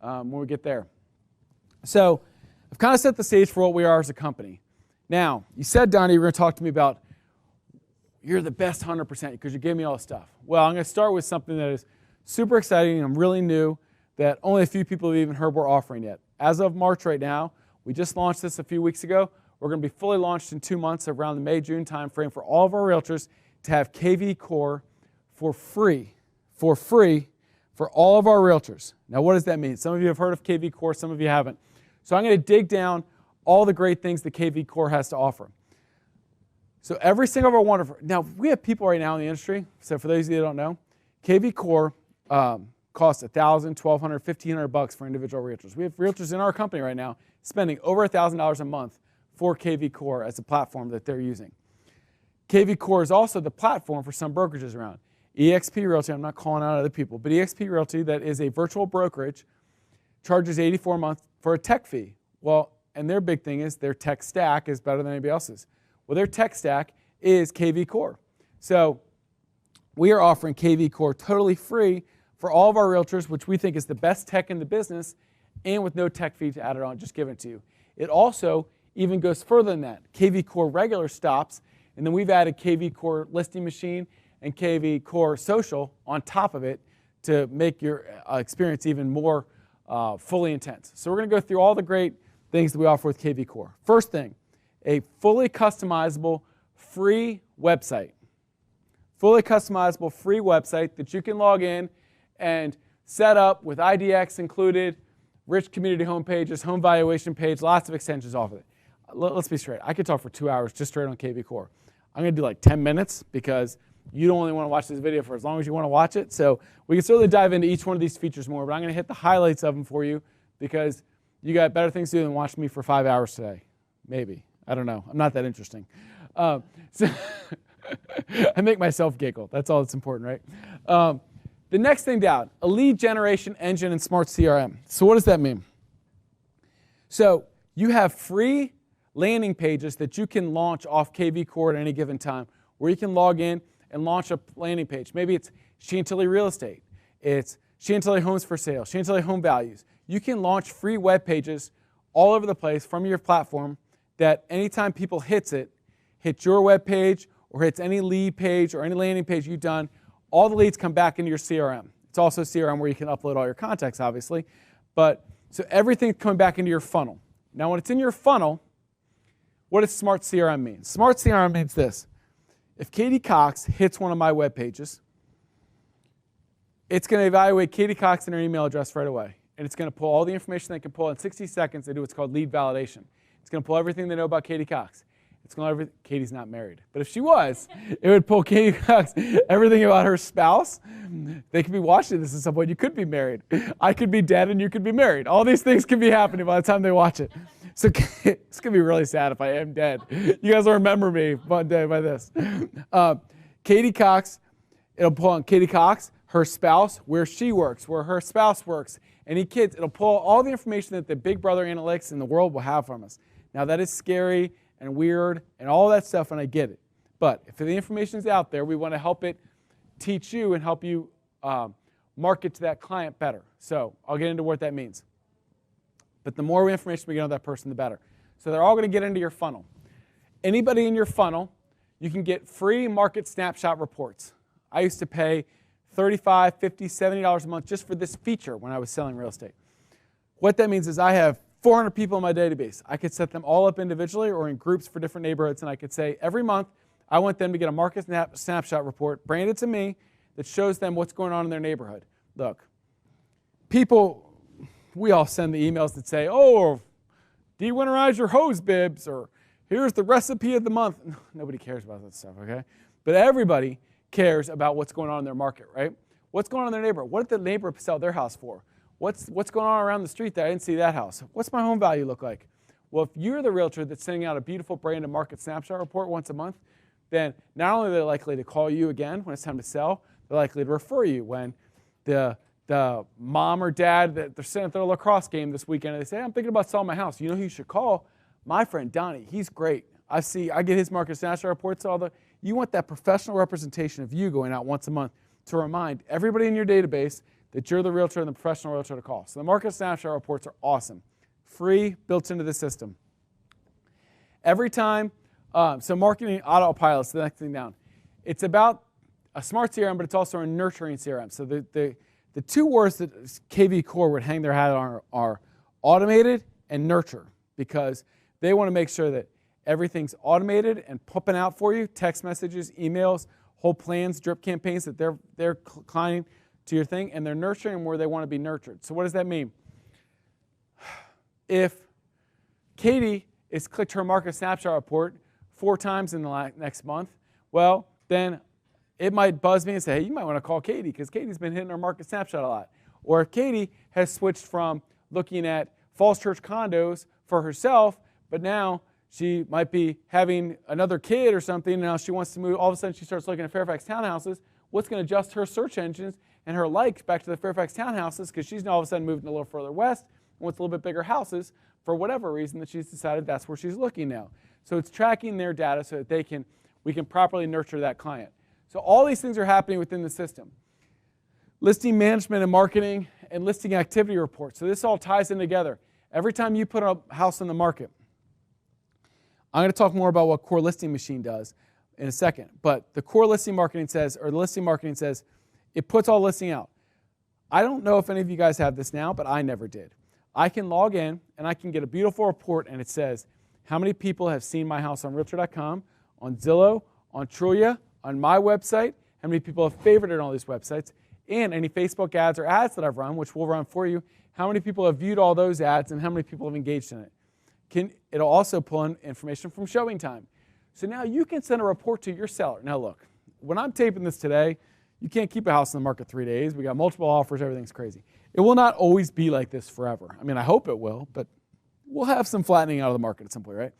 when we get there. So I've kind of set the stage for what we are as a company. Now, you said, Donnie, you were going to talk to me about you're the best 100% because you gave me all the stuff. Well, I'm going to start with something that is super exciting and really new that only a few people have even heard we're offering yet. As of March right now, we just launched this a few weeks ago. We're going to be fully launched in 2 months around the May, June timeframe for all of our realtors to have KV Core for free for all of our realtors. Now, what does that mean? Some of you have heard of KV Core, some of you haven't. So I'm going to dig down all the great things that KV Core has to offer. So every single one of our, now we have people right now in the industry, so for those of you that don't know, KV Core costs $1,000, $1,200, $1,500 for individual realtors. We have realtors in our company right now spending over $1,000 a month for KV Core as a platform that they're using. KV Core is also the platform for some brokerages around. eXp Realty, I'm not calling out other people, but eXp Realty, that is a virtual brokerage, charges $84 a month for a tech fee. Well, and their big thing is their tech stack is better than anybody else's. Well, their tech stack is KV Core. So we are offering KV Core totally free for all of our realtors, which we think is the best tech in the business, and with no tech fee to add it on, just give it to you. It also even goes further than that. KV Core regular stops, and then we've added KV Core listing machine and KV Core social on top of it to make your experience even more fully intense. So we're going to go through all the great things that we offer with KV Core. First thing, a fully customizable free website. Fully customizable free website that you can log in and set up with IDX included, rich community home pages, home valuation page, lots of extensions off of it. Let's be straight. I could talk for 2 hours just straight on KV Core. I'm going to do like 10 minutes because you don't only want to watch this video for as long as you want to watch it. So we can certainly dive into each one of these features more, but I'm going to hit the highlights of them for you because you got better things to do than watch me for 5 hours today. Maybe. I don't know. I'm not that interesting. So I make myself giggle. That's all that's important, right? The next thing down, a lead generation engine and smart CRM. So what does that mean? So you have free landing pages that you can launch off KV Core at any given time where you can log in and launch a landing page. Maybe it's Chantilly Real Estate. It's Chantilly Homes for Sale, Chantilly Home Values. You can launch free web pages all over the place from your platform that anytime people hits your web page or hits any lead page or any landing page you've done, all the leads come back into your CRM. It's also CRM where you can upload all your contacts, obviously. But so everything's coming back into your funnel. Now, when it's in your funnel, what does Smart CRM mean? Smart CRM means this. If Katie Cox hits one of my web pages, it's going to evaluate Katie Cox and her email address right away. And it's going to pull all the information they can pull in 60 seconds. They do what's called lead validation. It's going to pull everything they know about Katie Cox. It's going to Katie's not married. But if she was, it would pull Katie Cox everything about her spouse. They could be watching this at some point. You could be married. I could be dead and you could be married. All these things could be happening by the time they watch it. So it's going to be really sad if I am dead. You guys will remember me one day by this. Katie Cox, it'll pull on Katie Cox, her spouse, where she works, where her spouse works, any kids. It'll pull all the information that the Big Brother analytics in the world will have from us. Now that is scary and weird and all that stuff, and I get it. But if the information is out there, we want to help it teach you and help you market to that client better. So I'll get into what that means. But the more information we get on that person, the better. So they're all going to get into your funnel. Anybody in your funnel, you can get free market snapshot reports. I used to pay $35, $50, $70 a month just for this feature when I was selling real estate. What that means is I have 400 people in my database. I could set them all up individually or in groups for different neighborhoods, and I could say every month I want them to get a market snapshot report branded to me that shows them what's going on in their neighborhood. Look, people, we all send the emails that say, oh, de-winterize your hose bibs, or here's the recipe of the month. Nobody cares about that stuff, okay? But everybody cares about what's going on in their market, right? What's going on in their neighborhood? What did the neighbor sell their house for? What's going on around the street that I didn't see that house? What's my home value look like? Well, if you're the realtor that's sending out a beautiful branded market snapshot report once a month, then not only are they likely to call you again when it's time to sell, they're likely to refer you when the mom or dad that they're sitting at their lacrosse game this weekend and they say, hey, I'm thinking about selling my house. You know who you should call? My friend Donnie. He's great. I get his market snapshot reports. You want that professional representation of you going out once a month to remind everybody in your database that you're the realtor and the professional realtor to call. So the market snapshot reports are awesome. Free, built into the system. Every time, so marketing autopilot's the next thing down. It's about a smart CRM, but it's also a nurturing CRM. So the two words that KV Core would hang their hat on are automated and nurture, because they want to make sure that everything's automated and pumping out for you, text messages, emails, whole plans, drip campaigns that they're climbing to your thing, and they're nurturing where they want to be nurtured. So what does that mean? If Katie has clicked her market snapshot report 4 times in the next month, well, then it might buzz me and say, hey, you might want to call Katie because Katie's been hitting her market snapshot a lot. Or if Katie has switched from looking at Falls Church condos for herself, but now she might be having another kid or something, and now she wants to move, all of a sudden she starts looking at Fairfax townhouses, what's going to adjust her search engines and her likes back to the Fairfax townhouses, because she's now all of a sudden moved a little further west and wants a little bit bigger houses for whatever reason that she's decided that's where she's looking now. So it's tracking their data so that we can properly nurture that client. So all these things are happening within the system. Listing management and marketing and listing activity reports. So this all ties in together. Every time you put a house on the market, I'm going to talk more about what Core Listing Machine does in a second. But the Core Listing Marketing says, or the Listing Marketing says, it puts all listing out. I don't know if any of you guys have this now, but I never did. I can log in and I can get a beautiful report, and it says how many people have seen my house on Realtor.com, on Zillow, on Trulia, on my website, how many people have favorited on all these websites, and any Facebook ads or ads that I've run, which we'll run for you, how many people have viewed all those ads and how many people have engaged in it. It'll also pull in information from showing time. So now you can send a report to your seller. Now look, when I'm taping this today, you can't keep a house in the market 3 days. We got multiple offers, everything's crazy. It will not always be like this forever. I mean, I hope it will, but we'll have some flattening out of the market at some point, right?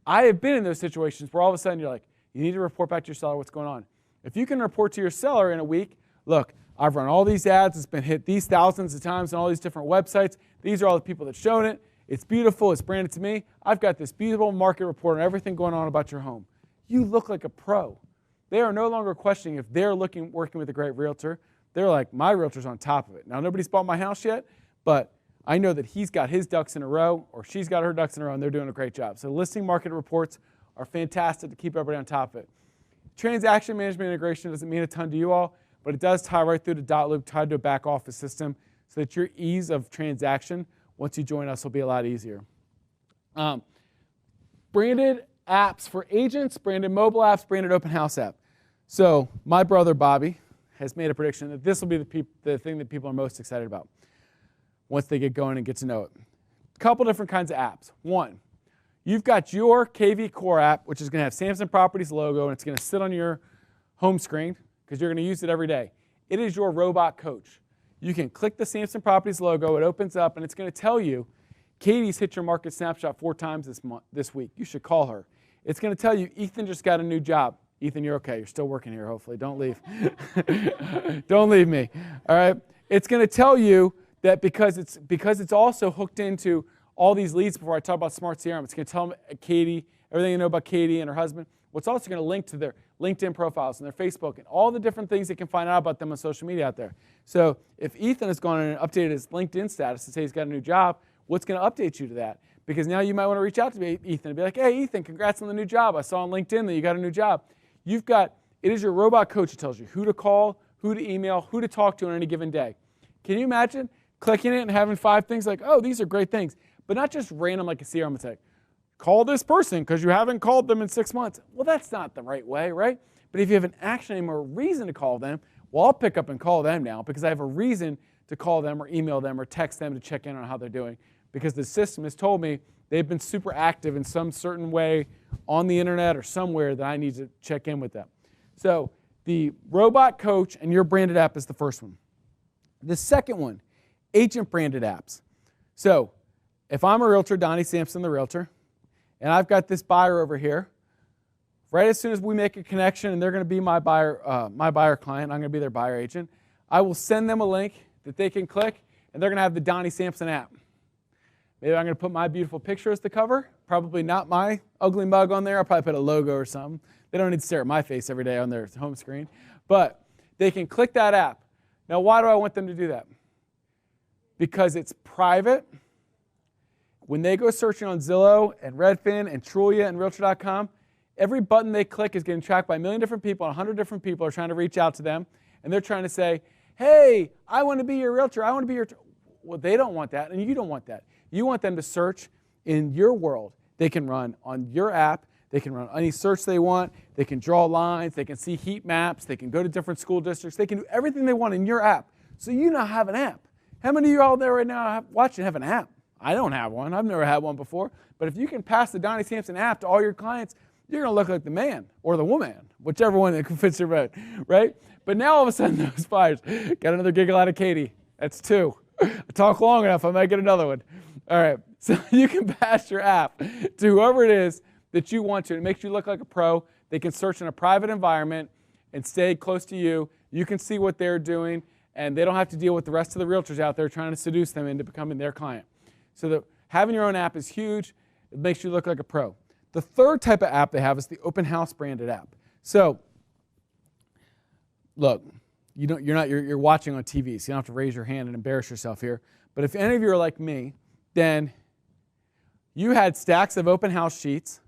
I have been in those situations where all of a sudden you're like, you need to report back to your seller what's going on. If you can report to your seller in a week, look, I've run all these ads, it's been hit these thousands of times on all these different websites. These are all the people that shown it. It's beautiful, it's branded to me. I've got this beautiful market report on everything going on about your home. You look like a pro. They are no longer questioning if they're working with a great realtor. They're like, my realtor's on top of it. Now, nobody's bought my house yet, but I know that he's got his ducks in a row, or she's got her ducks in a row, and they're doing a great job. So listing market reports are fantastic to keep everybody on top of it. Transaction management integration doesn't mean a ton to you all, but it does tie right through the dot loop, tied to a back office system, so that your ease of transaction once you join us will be a lot easier. Branded apps for agents, branded mobile apps, branded open house app. So my brother Bobby has made a prediction that this will be the thing that people are most excited about once they get going and get to know it. A couple different kinds of apps. One, you've got your KV Core app, which is going to have Samson Properties logo, and it's going to sit on your home screen because you're going to use it every day. It is your robot coach. You can click the Samson Properties logo, it opens up, and it's going to tell you, Katie's hit your market snapshot 4 times this week. You should call her. It's going to tell you, Ethan just got a new job. Ethan, you're okay. You're still working here, hopefully. Don't leave. Don't leave me. All right? It's going to tell you that because it's also hooked into all these leads before I talk about Smart CRM, it's going to tell them Katie, everything you know about Katie and her husband. What's also going to link to their LinkedIn profiles and their Facebook and all the different things they can find out about them on social media out there. So if Ethan has gone in and updated his LinkedIn status to say he's got a new job, what's going to update you to that? Because now you might want to reach out to me, Ethan, and be like, hey, Ethan, congrats on the new job. I saw on LinkedIn that you got a new job. It is your robot coach that tells you who to call, who to email, who to talk to on any given day. Can you imagine clicking it and having 5 things like, oh, these are great things, but not just random like a CRM would say, call this person because you haven't called them in 6 months. Well, that's not the right way, right? But if you have an action item or a reason to call them, well, I'll pick up and call them now because I have a reason to call them or email them or text them to check in on how they're doing because the system has told me they've been super active in some certain way on the internet or somewhere that I need to check in with them. So the robot coach and your branded app is the first one. The second one, agent branded apps. So if I'm a realtor, Donnie Sampson the realtor, and I've got this buyer over here, right as soon as we make a connection and they're going to be my buyer client, I'm going to be their buyer agent, I will send them a link that they can click and they're going to have the Donnie Sampson app. Maybe I'm going to put my beautiful picture as the cover, probably not my ugly mug on there. I'll probably put a logo or something. They don't need to stare at my face every day on their home screen. But they can click that app. Now, why do I want them to do that? Because it's private. When they go searching on Zillow and Redfin and Trulia and Realtor.com, every button they click is getting tracked by a million different people, 100 different people are trying to reach out to them, and they're trying to say, hey, I want to be your realtor, I want to be your... Well, they don't want that, and you don't want that. You want them to search in your world. They can run on your app, they can run any search they want, they can draw lines, they can see heat maps, they can go to different school districts, they can do everything they want in your app. So you now have an app. How many of you out there right now watching have an app? I don't have one. I've never had one before. But if you can pass the Donnie Sampson app to all your clients, you're going to look like the man or the woman, whichever one that fits your boat, right? But now all of a sudden those buyers got another giggle out of Katie. That's 2. I talk long enough, I might get another one. All right, so you can pass your app to whoever it is that you want to. It makes you look like a pro. They can search in a private environment and stay close to you. You can see what they're doing, and they don't have to deal with the rest of the realtors out there trying to seduce them into becoming their client. So having your own app is huge. It makes you look like a pro. The third type of app they have is the open house branded app. So look, you're watching on TV, so you don't have to raise your hand and embarrass yourself here. But if any of you are like me, then you had stacks of open house sheets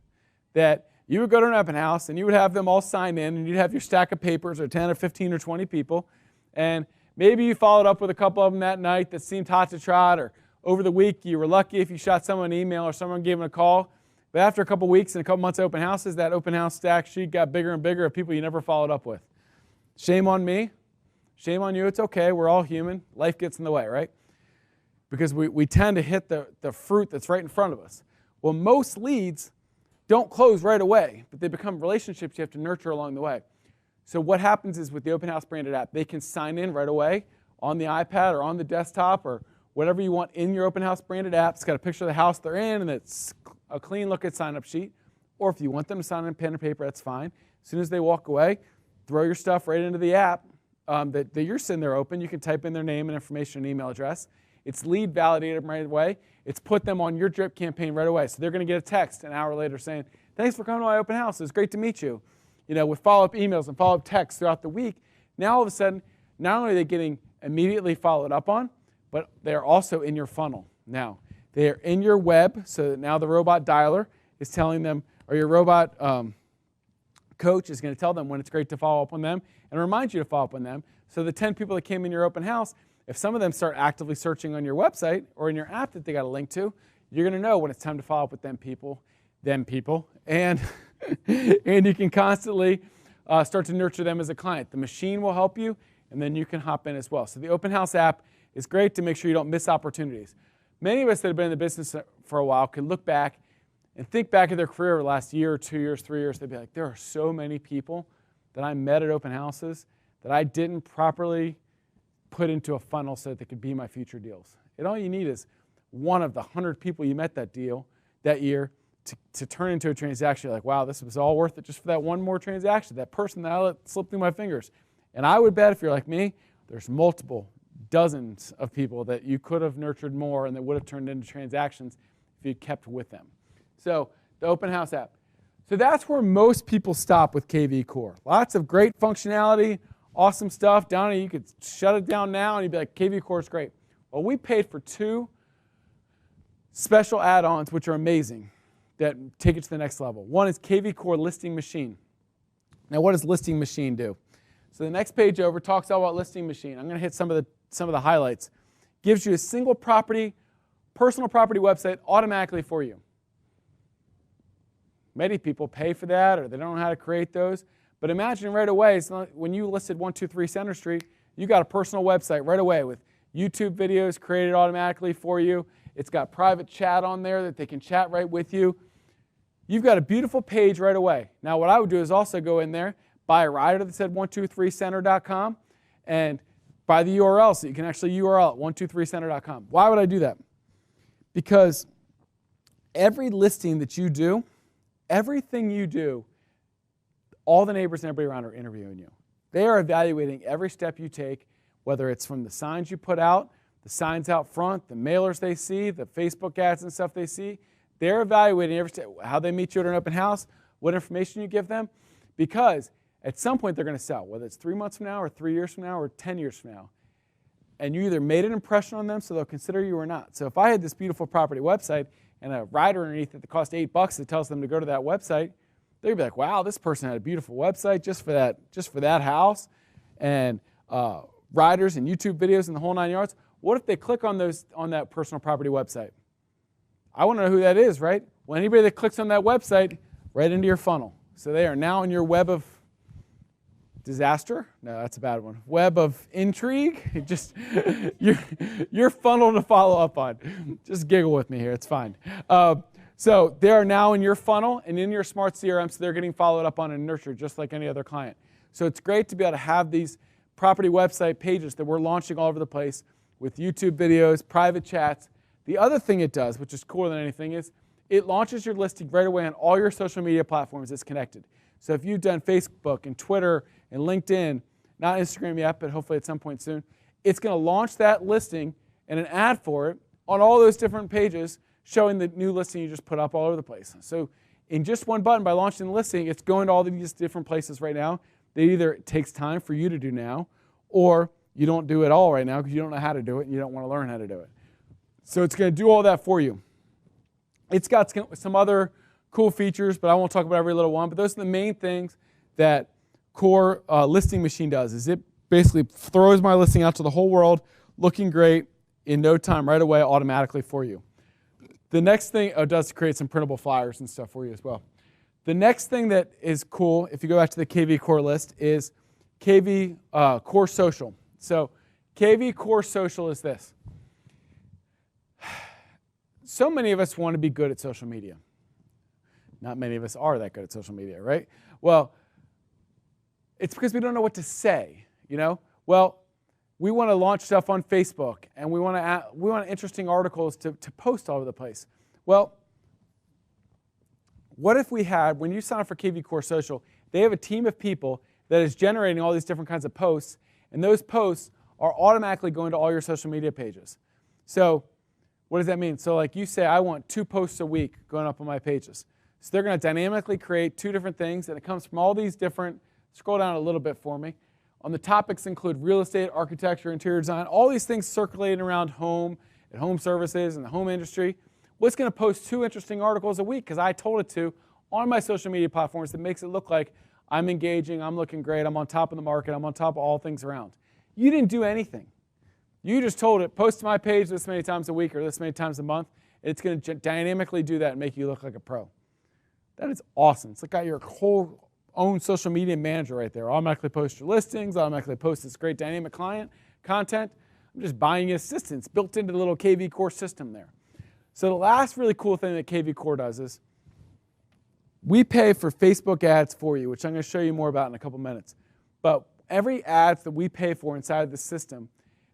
that you would go to an open house and you would have them all sign in, and you'd have your stack of papers, or 10 or 15 or 20 people, and maybe you followed up with a couple of them that night that seemed hot to trot, or over the week you were lucky if you shot someone an email or someone gave them a call. But after a couple weeks and a couple months of open houses, that open house stack sheet got bigger and bigger of people you never followed up with. Shame on me. Shame on you. It's okay. We're all human. Life gets in the way, right? Because we tend to hit the fruit that's right in front of us. Well, most leads don't close right away, but they become relationships you have to nurture along the way. So what happens is with the open house branded app, they can sign in right away on the iPad or on the desktop or whatever you want in your open house branded app. It's got a picture of the house they're in, and it's a clean looking sign-up sheet. Or if you want them to sign in pen and paper, that's fine. As soon as they walk away, throw your stuff right into the app that you're sitting there open. You can type in their name and information and email address. It's lead validated right away. It's put them on your drip campaign right away. So they're going to get a text an hour later saying, thanks for coming to my open house. It was great to meet you. With follow-up emails and follow-up texts throughout the week. Now all of a sudden, not only are they getting immediately followed up on, but they're also in your funnel. Now, they're in your web, so that now the robot dialer is telling them, or your robot coach is going to tell them when it's great to follow up on them and remind you to follow up on them. So the 10 people that came in your open house, if some of them start actively searching on your website or in your app that they got a link to, you're going to know when it's time to follow up with them people, and and you can constantly start to nurture them as a client. The machine will help you, and then you can hop in as well. So the open house app is great to make sure you don't miss opportunities. Many of us that have been in the business for a while can look back and think back at their career over the last year, 2 years, 3 years. They'd be like, there are so many people that I met at open houses that I didn't properly put into a funnel so that they could be my future deals. And all you need is one of the 100 people you met that year to turn into a transaction. You're like, wow, this was all worth it just for that one more transaction, that person that I let slip through my fingers. And I would bet if you're like me, there's multiple dozens of people that you could have nurtured more and that would have turned into transactions if you kept with them. So the open house app. So that's where most people stop with KV Core. Lots of great functionality, awesome stuff. Donnie, you could shut it down now and you'd be like, KV Core is great. Well, we paid for 2 special add-ons which are amazing that take it to the next level. One is KV Core Listing Machine. Now what does Listing Machine do? So the next page over talks all about Listing Machine. I'm going to hit some of the highlights. Gives you a single personal property website automatically for you. Many people pay for that or they don't know how to create those. But imagine right away, when you listed 123 Center Street, you got a personal website right away with YouTube videos created automatically for you. It's got private chat on there that they can chat right with you. You've got a beautiful page right away. Now what I would do is also go in there, buy a rider that said 123center.com and buy the URL so you can actually URL at 123center.com. Why would I do that? Because every listing that you do, everything you do, all the neighbors and everybody around are interviewing you. They are evaluating every step you take, whether it's from the signs you put out, the signs out front, the mailers they see, the Facebook ads and stuff they see. They're evaluating every step, how they meet you at an open house, what information you give them, because at some point they're going to sell, whether it's 3 months from now or 3 years from now or 10 years from now. and you either made an impression on them so they'll consider you or not. So if I had this beautiful property website and a rider underneath it that cost $8 that tells them to go to that website, they'd be like, wow, this person had a beautiful website just for that house, and riders and YouTube videos and the whole 9 yards. What if they click on that personal property website? I want to know who that is, right? Well, anybody that clicks on that website, right into your funnel. So they are now in your web of disaster? No, that's a bad one. Web of intrigue? Just your funnel to follow up on. Just giggle with me here. It's fine. So they are now in your funnel and in your smart CRM, so they're getting followed up on and nurtured just like any other client. So it's great to be able to have these property website pages that we're launching all over the place with YouTube videos, private chats. The other thing it does, which is cooler than anything, is it launches your listing right away on all your social media platforms that's connected. So if you've done Facebook and Twitter and LinkedIn, not Instagram yet, but hopefully at some point soon, it's going to launch that listing and an ad for it on all those different pages showing the new listing you just put up all over the place. So in just one button, by launching the listing, it's going to all these different places right now that either it takes time for you to do now, or you don't do it all right now because you don't know how to do it and you don't want to learn how to do it. So it's going to do all that for you. It's got some other cool features, but I won't talk about every little one. But those are the main things that Core Listing Machine does. Is it basically throws my listing out to the whole world, looking great in no time, right away, automatically for you. The next thing it does create some printable flyers and stuff for you as well. The next thing that is cool, if you go back to the KV Core list, is KV Core Social. So KV Core Social is this. So many of us want to be good at social media. Not many of us are that good at social media, right? Well, it's because we don't know what to say, you know? Well, we want to launch stuff on Facebook, and we want interesting articles to post all over the place. Well, what if we had, when you sign up for KV Core Social, they have a team of people that is generating all these different kinds of posts, and those posts are automatically going to all your social media pages. So what does that mean? So like you say, I want 2 posts a week going up on my pages. So they're going to dynamically create 2 different things, and it comes from all these different, scroll down a little bit for me. On the topics include real estate, architecture, interior design, all these things circulating around home and home services and the home industry. Well, it's going to post 2 interesting articles a week because I told it to on my social media platforms that makes it look like I'm engaging, I'm looking great, I'm on top of the market, I'm on top of all things around. You didn't do anything. You just told it, post to my page this many times a week or this many times a month. It's going to dynamically do that and make you look like a pro. That is awesome. It's like got your whole own social media manager right there. Automatically post your listings, automatically post this great dynamic client content. I'm just buying assistance built into the little KV Core system there. So the last really cool thing that KV Core does is we pay for Facebook ads for you, which I'm going to show you more about in a couple minutes. But every ad that we pay for inside the system,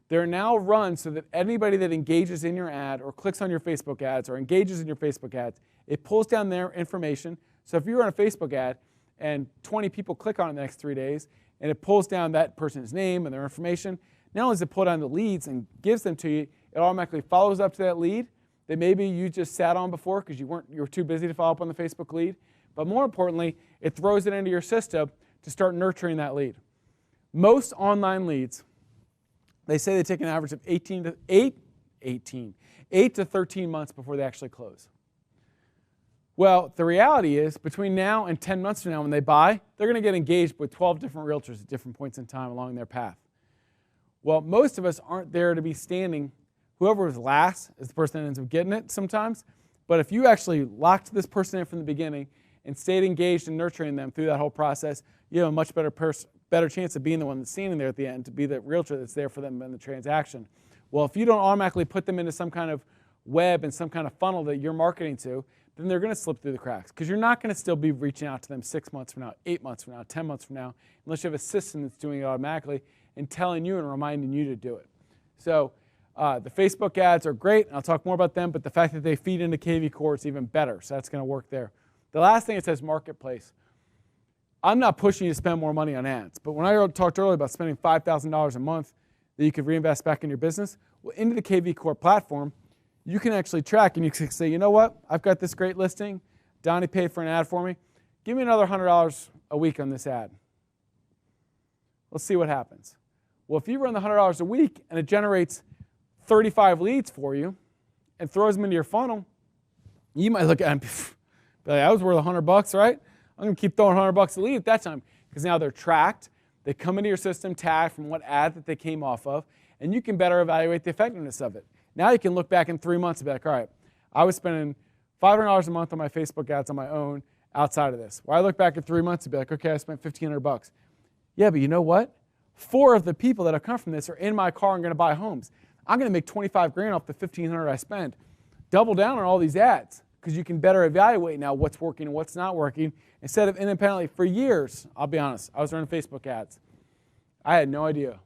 they're now run so that anybody that engages in your ad or clicks on your Facebook ads or engages in your Facebook ads, it pulls down their information. So if you run a Facebook ad and 20 people click on it in the next 3 days, and it pulls down that person's name and their information, not only does it pull down the leads and gives them to you, it automatically follows up to that lead that maybe you just sat on before because you were too busy to follow up on the Facebook lead. But more importantly, it throws it into your system to start nurturing that lead. Most online leads, they say they take an average of 8 to 13 months before they actually close. Well, the reality is between now and 10 months from now when they buy, they're going to get engaged with 12 different realtors at different points in time along their path. Well, most of us aren't there to be standing. Whoever was last is the person that ends up getting it sometimes. But if you actually locked this person in from the beginning and stayed engaged in nurturing them through that whole process, you have a much better chance of being the one that's standing there at the end to be the realtor that's there for them in the transaction. Well, if you don't automatically put them into some kind of web and some kind of funnel that you're marketing to, then they're going to slip through the cracks because you're not going to still be reaching out to them 6 months from now, 8 months from now, 10 months from now, unless you have a system that's doing it automatically and telling you and reminding you to do it. So the Facebook ads are great, and I'll talk more about them, but the fact that they feed into KV Core is even better, so that's going to work there. The last thing it says Marketplace. I'm not pushing you to spend more money on ads, but when I talked earlier about spending $5,000 a month that you could reinvest back in your business, well, into the KV Core platform, you can actually track and you can say, you know what, I've got this great listing. Donnie paid for an ad for me. Give me another $100 a week on this ad. Let's see what happens. Well, if you run the $100 a week and it generates 35 leads for you and throws them into your funnel, you might look at it and be like, that was worth $100, right? I'm going to keep throwing $100 a lead at that time, because now they're tracked. They come into your system tagged from what ad that they came off of, and you can better evaluate the effectiveness of it. Now you can look back in 3 months and be like, all right, I was spending $500 a month on my Facebook ads on my own outside of this. Well, I look back in 3 months and be like, okay, I spent $1,500. Yeah, but you know what? 4 of the people that have come from this are in my car and going to buy homes. I'm going to make 25 grand off the $1,500 I spend. Double down on all these ads, because you can better evaluate now what's working and what's not working, instead of independently. For years, I'll be honest, I was running Facebook ads. I had no idea.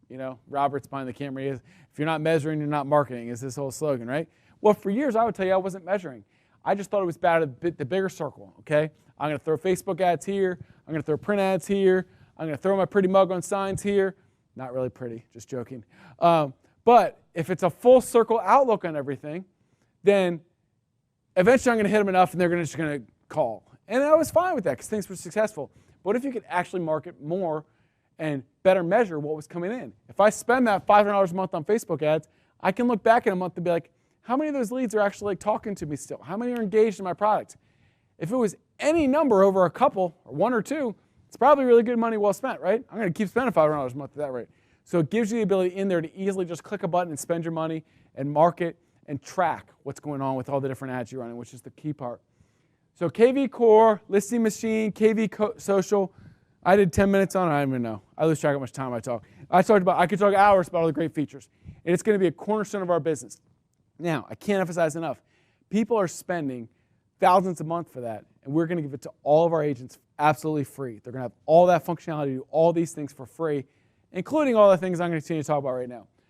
You know, Robert's behind the camera. If you're not measuring, you're not marketing, is this whole slogan, right? Well, for years, I would tell you I wasn't measuring. I just thought it was bad at the bigger circle, okay? I'm going to throw Facebook ads here. I'm going to throw print ads here. I'm going to throw my pretty mug on signs here. Not really pretty, just joking. But if it's a full circle outlook on everything, then eventually I'm going to hit them enough and they're just going to call. And I was fine with that because things were successful. But what if you could actually market more and better measure what was coming in? If I spend that $500 a month on Facebook ads, I can look back in a month and be like, how many of those leads are actually talking to me still? How many are engaged in my product? If it was any number over a couple, or 1 or 2, it's probably really good money well spent, right? I'm going to keep spending $500 a month at that rate. So it gives you the ability in there to easily just click a button and spend your money and market and track what's going on with all the different ads you're running, which is the key part. So KV Core, Listing Machine, KV Social. I did 10 minutes on it. I don't even know. I lose track of how much time I talk. I could talk hours about all the great features. And it's going to be a cornerstone of our business. Now, I can't emphasize enough. People are spending thousands a month for that, and we're going to give it to all of our agents absolutely free. They're going to have all that functionality, do all these things for free, including all the things I'm going to continue to talk about right now.